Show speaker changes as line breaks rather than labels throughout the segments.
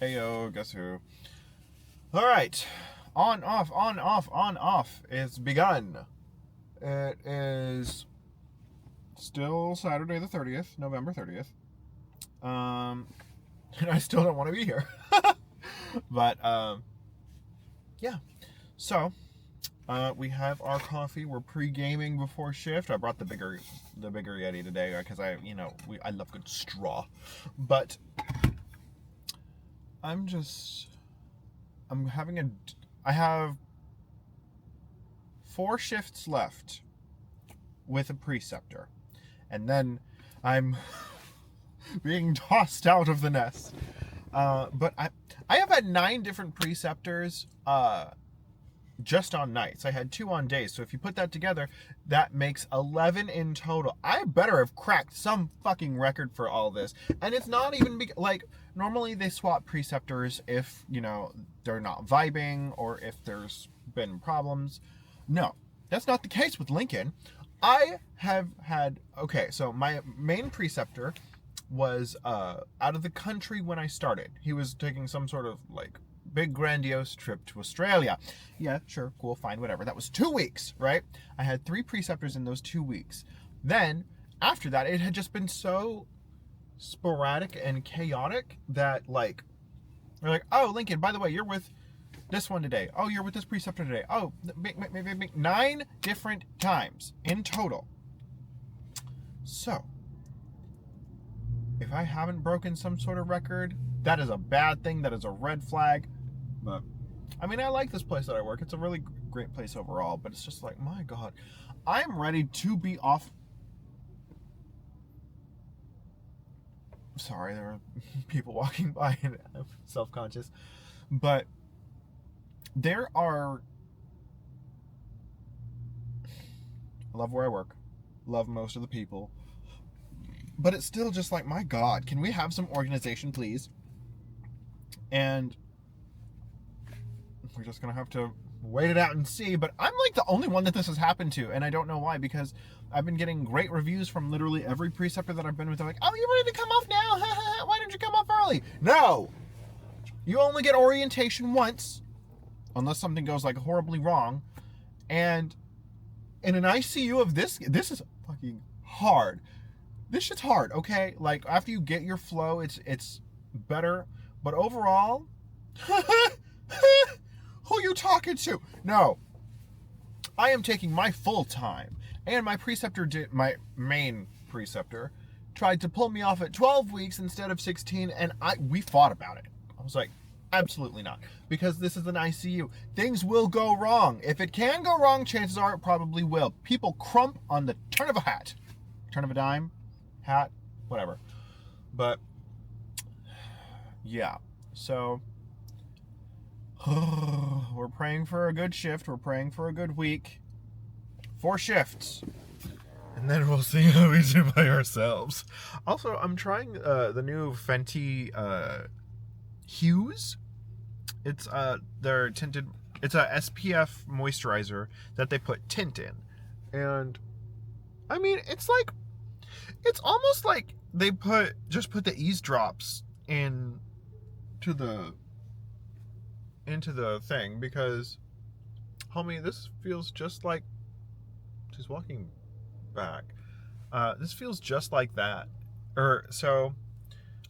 Heyo, guess who? Alright. On, off, on, off, on, off. It's begun. It is still Saturday the 30th, November 30th. And I still don't want to be here. But, yeah. So, we have our coffee. We're pre-gaming before shift. I brought the bigger Yeti today because I love good straw. But I have 4 shifts left with a preceptor. And then I'm being tossed out of the nest. But I have had 9 different preceptors just on nights. I had 2 on days. So if you put that together, that makes 11 in total. I better have cracked some fucking record for all this. And it's not even normally they swap preceptors if, they're not vibing or if there's been problems. No, that's not the case with Lincoln. I have had, so my main preceptor was out of the country when I started. He was taking some sort of big grandiose trip to Australia. Yeah, sure, cool, fine, whatever. That was 2 weeks, right? I had 3 preceptors in those 2 weeks. Then after that, it had just been so sporadic and chaotic that they're like, oh, Lincoln, by the way, you're with this one today. Oh, you're with this preceptor today. Oh, 9 different times in total. So if I haven't broken some sort of record, that is a bad thing. That is a red flag. But I mean, I like this place that I work. It's a really great place overall, but it's just my God, I'm ready to be off. Sorry, there are people walking by and I'm self-conscious. But I love where I work. Love most of the people. But it's still just my God, can we have some organization, please? And we're just going to have to wait it out and see. But I'm the only one that this has happened to. And I don't know why, because I've been getting great reviews from literally every preceptor that I've been with. They're like, oh, you ready to come off now? Why didn't you come off early? No! You only get orientation once, unless something goes horribly wrong. And in an ICU of this is fucking hard. This shit's hard, okay? After you get your flow, it's better. But overall, who you talking to? No. I am taking my full time. And my main preceptor tried to pull me off at 12 weeks instead of 16, and we fought about it. I was like, absolutely not. Because this is an ICU. Things will go wrong. If it can go wrong, chances are it probably will. People crump on the turn of a hat. Turn of a dime. Hat, whatever. But yeah, so we're praying for a good shift. We're praying for a good week. 4 shifts, and then we'll see how we do by ourselves. Also, I'm trying the new Fenty Hues. It's their tinted. It's a SPF moisturizer that they put tint in, and I mean, it's almost like they just put the eavesdrops into the thing, because homie, this feels just like, she's walking back. This feels just like that. So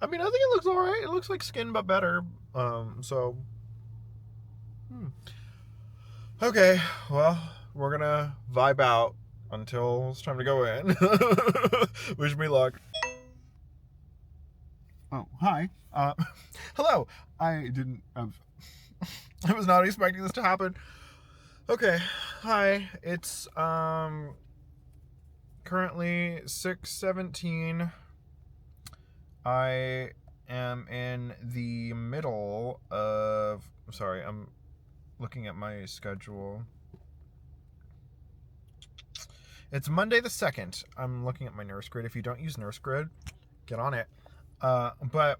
I mean, I think it looks alright. It looks like skin but better. Okay, well, we're gonna vibe out until it's time to go in. Wish me luck. Oh, hi. Hello. I was not expecting this to happen. Okay, hi. It's currently 6:17. I am in the middle of, sorry, I'm looking at my schedule. It's Monday the 2nd. I'm looking at my Nurse Grid. If you don't use Nurse Grid, get on it. But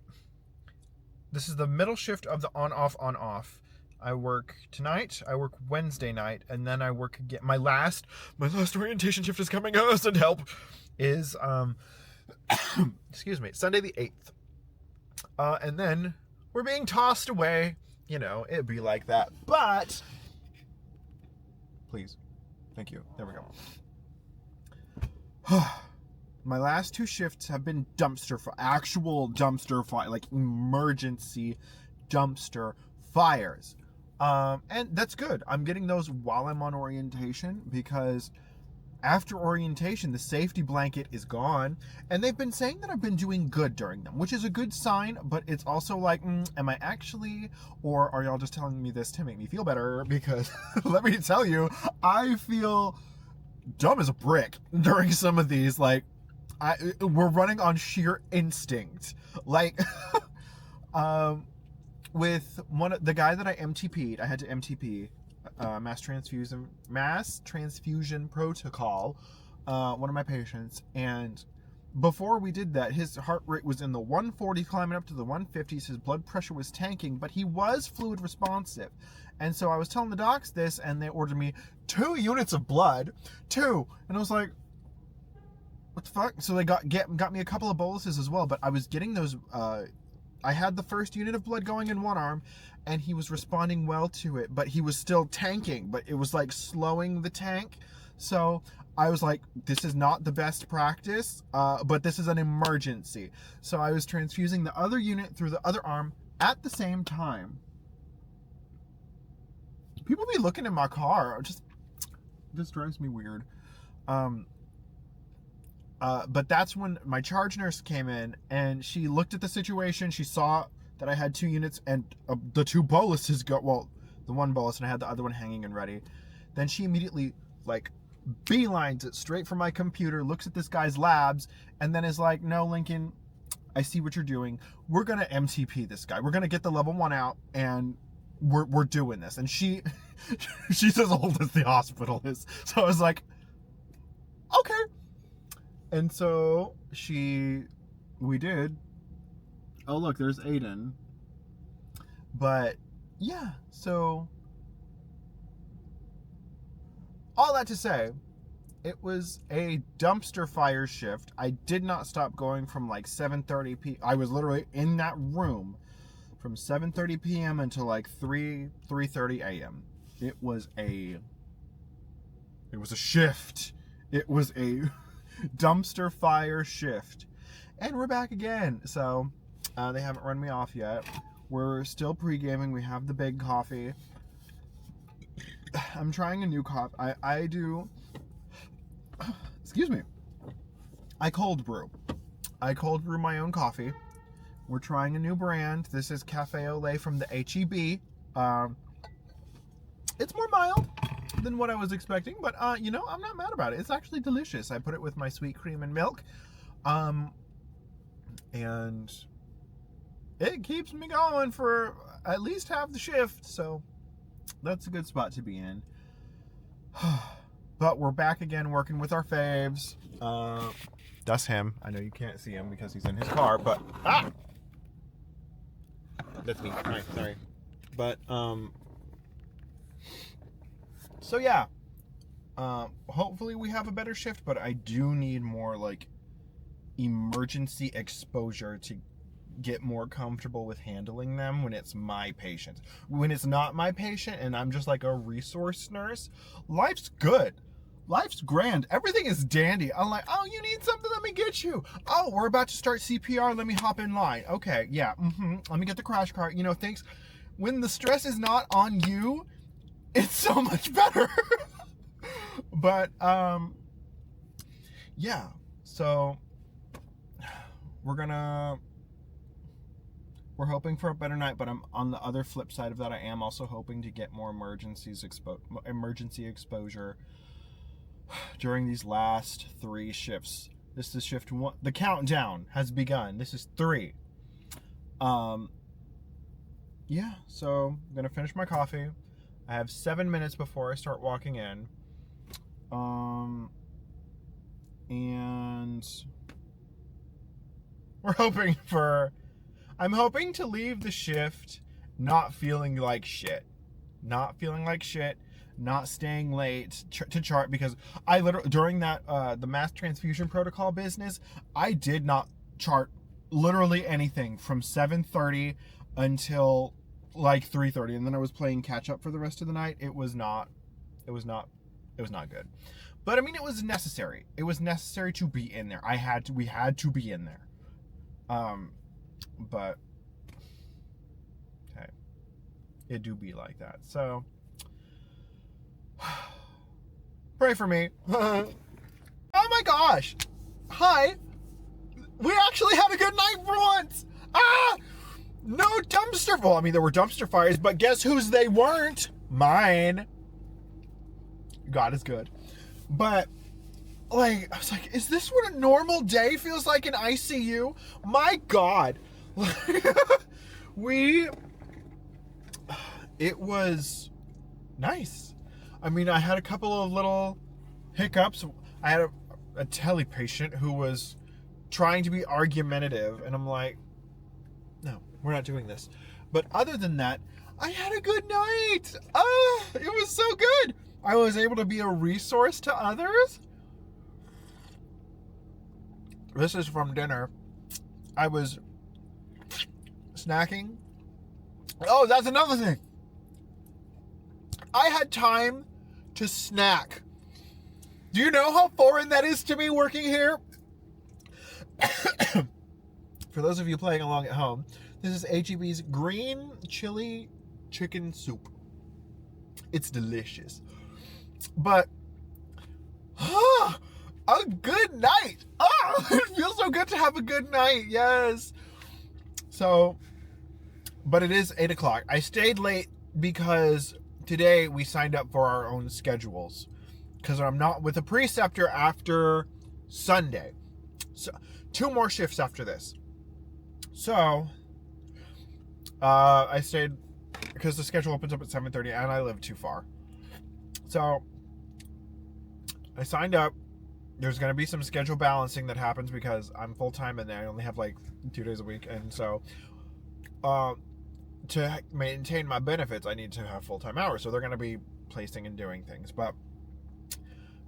this is the middle shift of the on-off. I work tonight, I work Wednesday night, and then I work again. My last orientation shift is coming. Oh, send help. Is excuse me, Sunday the 8th. And then we're being tossed away. You know, it'd be like that. But please. Thank you. There we go. My last 2 shifts have been actual dumpster fire, like emergency dumpster fires. And that's good. I'm getting those while I'm on orientation, because after orientation, the safety blanket is gone. And they've been saying that I've been doing good during them, which is a good sign, but it's also like, am I actually, or are y'all just telling me this to make me feel better? Because let me tell you, I feel dumb as a brick during some of these. Like, we're running on sheer instinct. Like, with the guy that I MTP'd, I had to MTP, mass transfusion protocol, one of my patients, and before we did that, his heart rate was in the 140s climbing up to the 150s. His blood pressure was tanking, but he was fluid responsive. And so I was telling the docs this, and they ordered me 2 units of blood. 2. And I was like, what the fuck? So they got me a couple of boluses as well, but I was getting those, I had the first unit of blood going in one arm, and he was responding well to it, but he was still tanking, but it was like slowing the tank. So I was like, this is not the best practice, but this is an emergency. So I was transfusing the other unit through the other arm at the same time. People be looking in my car. This drives me weird. But that's when my charge nurse came in, and she looked at the situation. She saw that I had 2 units, and the 2 boluses the one bolus, and I had the other one hanging and ready. Then she immediately, like, beelines it straight from my computer, looks at this guy's labs, and then is like, no, Lincoln, I see what you're doing. We're going to MTP this guy. We're going to get the level 1 out, and we're doing this. And she's as old as the hospital is. So I was like, okay. And so we did. Oh, look, there's Aiden. But yeah, so all that to say, it was a dumpster fire shift. I did not stop going from like 7:30 p.m. I was literally in that room from 7:30 p.m. until like 3:30 a.m. It was a shift. It was a dumpster fire shift. And we're back again. So they haven't run me off yet. We're still pre-gaming. We have the big coffee. I'm trying a new coffee. I do, excuse me, I cold brew my own coffee. We're trying a new brand. This is Cafe Olé from the HEB. It's more mild than what I was expecting, but you know, I'm not mad about it. It's actually delicious. I put it with my sweet cream and milk, and it keeps me going for at least half the shift, so that's a good spot to be in. But we're back again working with our faves. That's him. I know you can't see him because he's in his car, but that's me. Alright, sorry. But so yeah. Hopefully we have a better shift, but I do need more like emergency exposure to get more comfortable with handling them when it's my patient. When it's not my patient and I'm just like a resource nurse, life's good. Life's grand. Everything is dandy. I'm like, oh, you need something? Let me get you. Oh, we're about to start CPR. Let me hop in line. Okay, yeah. Let me get the crash cart. You know, things. When the stress is not on you, it's so much better. But, yeah. So, we're hoping for a better night, but I'm on the other flip side of that. I am also hoping to get more emergency exposure during these last 3 shifts. This is shift 1. The countdown has begun. This is 3. Yeah, so I'm gonna finish my coffee. I have 7 minutes before I start walking in. And I'm hoping to leave the shift not feeling like shit. Not staying late to chart, because I literally, during that, the mass transfusion protocol business, I did not chart literally anything from 7:30 until like 3:30, and then I was playing catch up for the rest of the night. It was not good. But I mean, it was necessary. It was necessary to be in there. We had to be in there. But hey, it do be like that. So pray for me. Oh my gosh. Hi. We actually had a good night for once. No dumpster. Well, I mean, there were dumpster fires, but guess whose they weren't? Mine. God is good. But, like, I was like, is this what a normal day feels like in ICU? My God. It was nice. I mean, I had a couple of little hiccups. I had a tele patient who was trying to be argumentative, and I'm like, no, we're not doing this. But other than that, I had a good night. It was so good. I was able to be a resource to others. This is from dinner. I was snacking. Oh, that's another thing. I had time to snack. Do you know how foreign that is to me working here? For those of you playing along at home, this is HEB's green chili chicken soup. It's delicious. But, a good night. It feels so good to have a good night. Yes. So, but it is 8 o'clock. I stayed late because today we signed up for our own schedules. Because I'm not with a preceptor after Sunday. So, 2 more shifts after this. So, I stayed because the schedule opens up at 7:30 and I live too far. So, I signed up. There's going to be some schedule balancing that happens because I'm full-time and I only have like 2 days a week. And so, to maintain my benefits, I need to have full-time hours. So, they're going to be placing and doing things. But,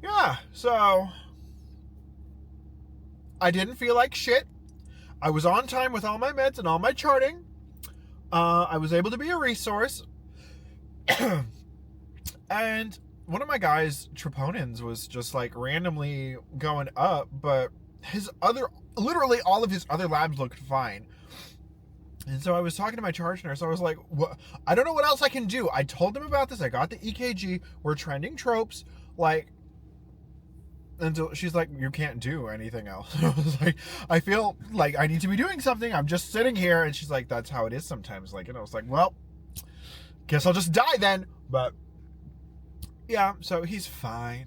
yeah, so I didn't feel like shit. I was on time with all my meds and all my charting. I was able to be a resource. And one of my guys, troponins, was just like randomly going up, but literally all of his other labs looked fine. And so I was talking to my charge nurse. I was like, "What? I don't know what else I can do." I told him about this. I got the EKG. We're trending tropes. Like, until she's like, "You can't do anything else." I was like, "I feel like I need to be doing something. I'm just sitting here." And she's like, "That's how it is sometimes." Like, and I was like, "Well, guess I'll just die then." But yeah, so he's fine.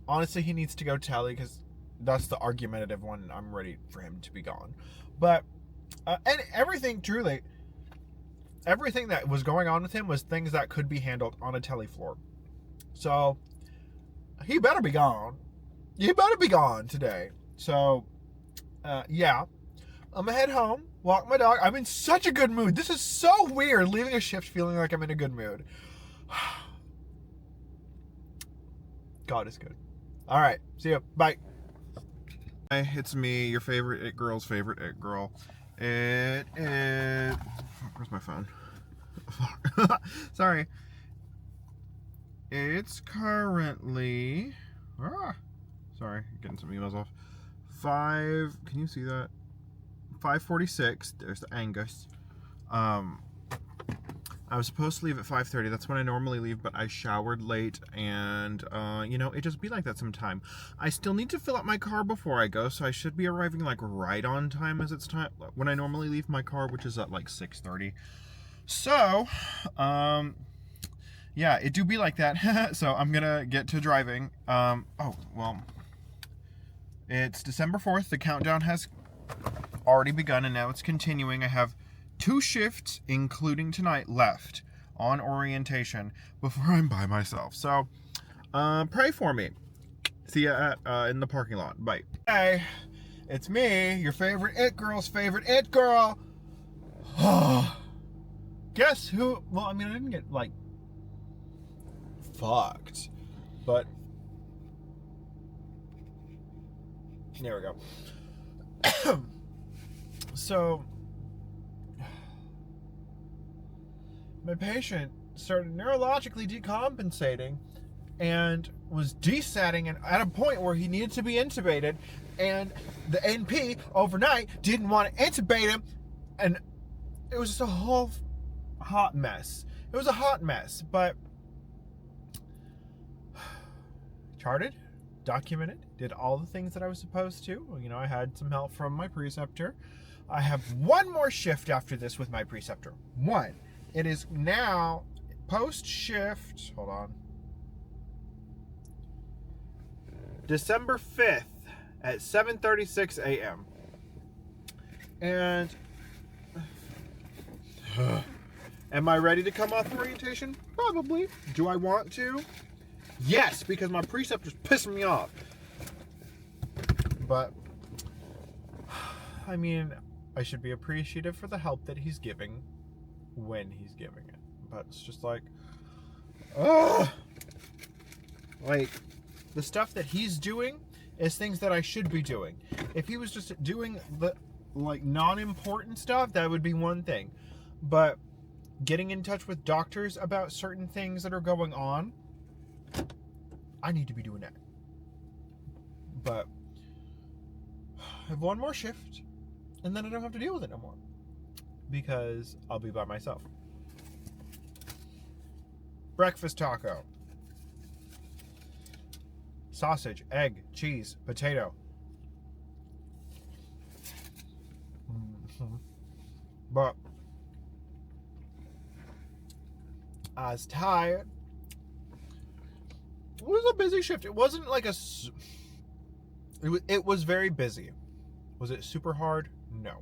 Honestly, he needs to go tele because that's the argumentative one. I'm ready for him to be gone. But, and everything, truly, everything that was going on with him was things that could be handled on a tele floor. So, he better be gone. He better be gone today. So, yeah. I'm gonna head home, walk my dog. I'm in such a good mood. This is so weird, leaving a shift feeling like I'm in a good mood. God is good. All right. See you. Bye. Hi, it's me, your favorite It Girl's favorite It Girl. Where's my phone? Sorry. It's currently... sorry, getting some emails off. Can you see that? 5:46. There's the Angus. I was supposed to leave at 5:30. That's when I normally leave, but I showered late, and, it just be like that sometime. I still need to fill up my car before I go, so I should be arriving, like, right on time as it's time, when I normally leave my car, which is at, like, 6:30. So, yeah, it do be like that. So, I'm gonna get to driving. It's December 4th. The countdown has already begun, and now it's continuing. I have 2 shifts, including tonight, left on orientation before I'm by myself. So, pray for me. See ya in the parking lot. Bye. Hey, it's me, your favorite It Girl's favorite It Girl. Guess who? Well, I mean, I didn't get, like, fucked, but there we go. So, my patient started neurologically decompensating and was desatting and at a point where he needed to be intubated, and the NP overnight didn't want to intubate him, and it was just a whole hot mess. It was a hot mess, but charted, documented, did all the things that I was supposed to. You know, I had some help from my preceptor. I have one more shift after this with my preceptor. One. It is now post shift. Hold on. December 5th at 7:36 a.m. And am I ready to come off orientation? Probably. Do I want to? Yes, because my preceptor's pissing me off. But I mean, I should be appreciative for the help that he's giving when he's giving it. But it's just like, ugh. Like, the stuff that he's doing is things that I should be doing. If he was just doing the, like, non-important stuff, that would be one thing. But getting in touch with doctors about certain things that are going on, I need to be doing that. But I have one more shift, and then I don't have to deal with it no more, because I'll be by myself. Breakfast taco. Sausage, egg, cheese, potato. But I was tired. It was a busy shift. It wasn't like it was very busy. Was it super hard? No.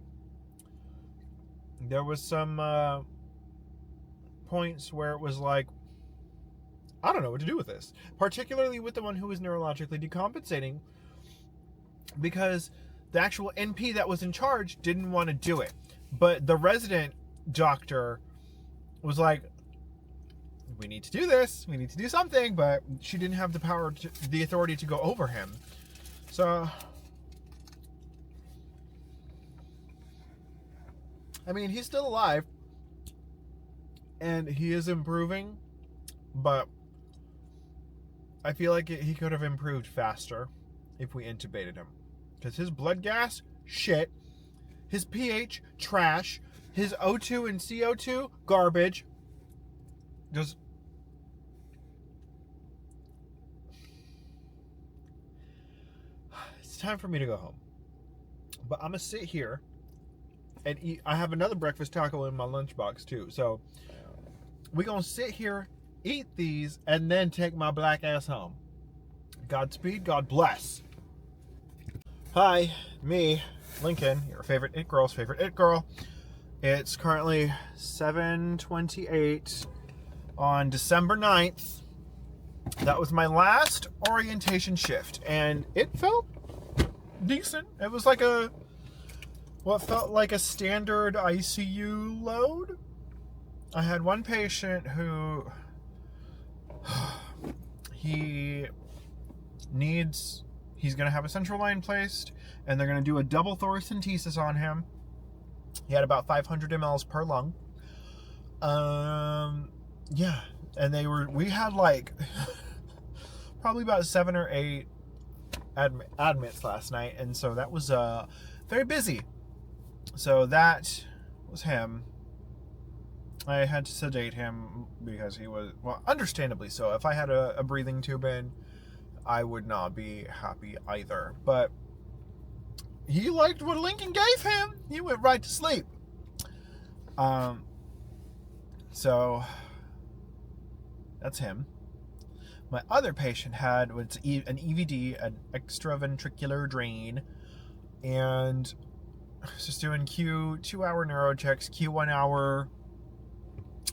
There was some points where it was like, I don't know what to do with this. Particularly with the one who was neurologically decompensating, because the actual NP that was in charge didn't want to do it. But the resident doctor was like, we need to do this. We need to do something. But she didn't have the power, the authority to go over him. So, I mean, he's still alive. And he is improving. But I feel like he could have improved faster if we intubated him. Because his blood gas, shit. His pH, trash. His O2 and CO2, garbage. Just... It's time for me to go home. But I'm going to sit here and eat. I have another breakfast taco in my lunchbox too. So we're going to sit here, eat these, and then take my black ass home. Godspeed, God bless. Hi, me, Lincoln, your favorite it girl's favorite it girl. It's currently 7:28 on December 9th. That was my last orientation shift, and it felt decent. It was like what felt like a standard ICU load. I had one patient who he's going to have a central line placed, and they're going to do a double thoracentesis on him. He had about 500 mLs per lung. Yeah, and we had like probably about 7 or 8 admits last night, and so that was very busy. So that was him. I had to sedate him because he was, well, understandably so. If I had a breathing tube in, I would not be happy either. But he liked what Lincoln gave him. He went right to sleep. So that's him. My other patient had an EVD, an extraventricular drain, and I was just doing Q 2-hour neuro checks, Q 1 hour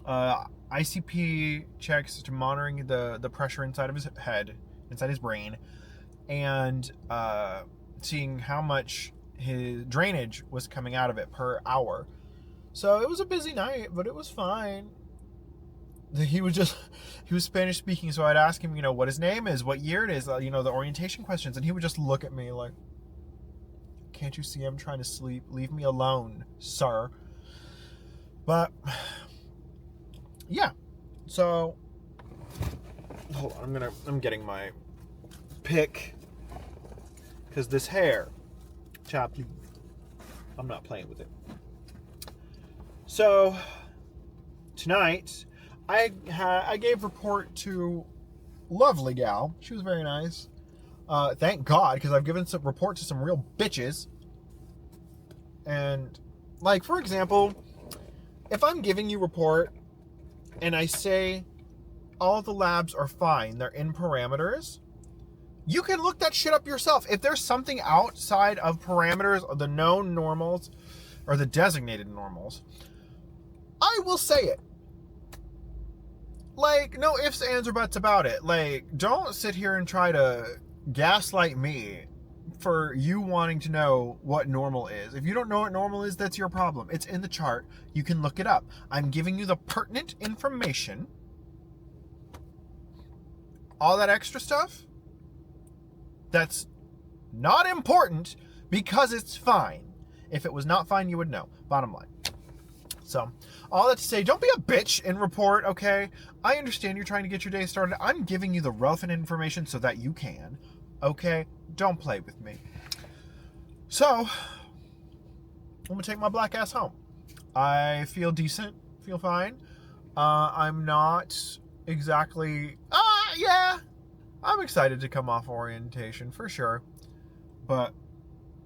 ICP checks to monitoring the pressure inside of his head, inside his brain, and seeing how much his drainage was coming out of it per hour. So it was a busy night, but it was fine. He was Spanish speaking, so I'd ask him, what his name is, what year it is, the orientation questions, and he would just look at me like, can't you see I'm trying to sleep? Leave me alone, sir. But yeah. So, hold on. I'm getting my pick because this hair, child, please. I'm not playing with it. So tonight, I gave report to lovely gal. She was very nice. Thank God, because I've given some report to some real bitches. And, like, for example, if I'm giving you report and I say all the labs are fine, they're in parameters, you can look that shit up yourself. If there's something outside of parameters or the known normals or the designated normals, I will say it. Like, no ifs, ands, or buts about it. Like, don't sit here and try to gaslight me for you wanting to know what normal is. If you don't know what normal is, that's your problem. It's in the chart. You can look it up. I'm giving you the pertinent information. All that extra stuff, that's not important because it's fine. If it was not fine, you would know. Bottom line. So, all that to say, don't be a bitch and report, okay? I understand you're trying to get your day started. I'm giving you the relevant information so that you can, okay? Don't play with me. So, I'm gonna take my black ass home. I feel decent, feel fine. I'm not exactly, yeah, I'm excited to come off orientation for sure. But,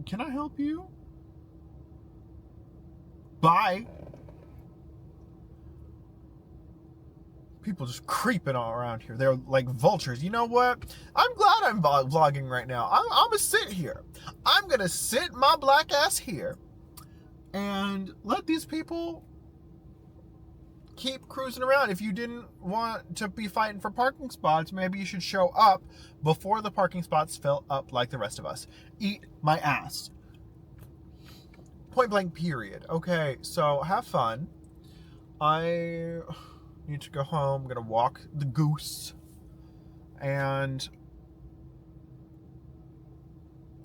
can I help you? Bye. People just creeping all around here. They're like vultures. You know what? I'm glad I'm vlogging right now. I'm gonna sit here. I'm gonna sit my black ass here and let these people keep cruising around. If you didn't want to be fighting for parking spots, maybe you should show up before the parking spots fill up like the rest of us. Eat my ass. Point blank period. Okay, so have fun. I need to go home. I'm gonna walk the goose and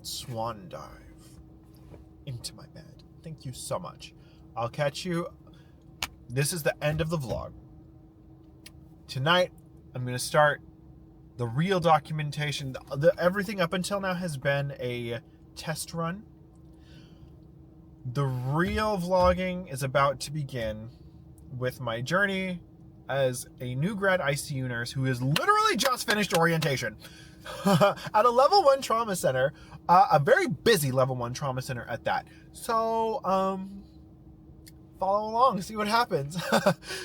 swan dive into my bed. Thank you so much. I'll catch you. This is the end of the vlog. Tonight, I'm gonna start the real documentation. Everything up until now has been a test run. The real vlogging is about to begin with my journey as a new grad ICU nurse who has literally just finished orientation at a level 1 trauma center, a very busy level 1 trauma center at that. So, follow along, see what happens.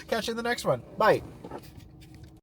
Catch you in the next one. Bye.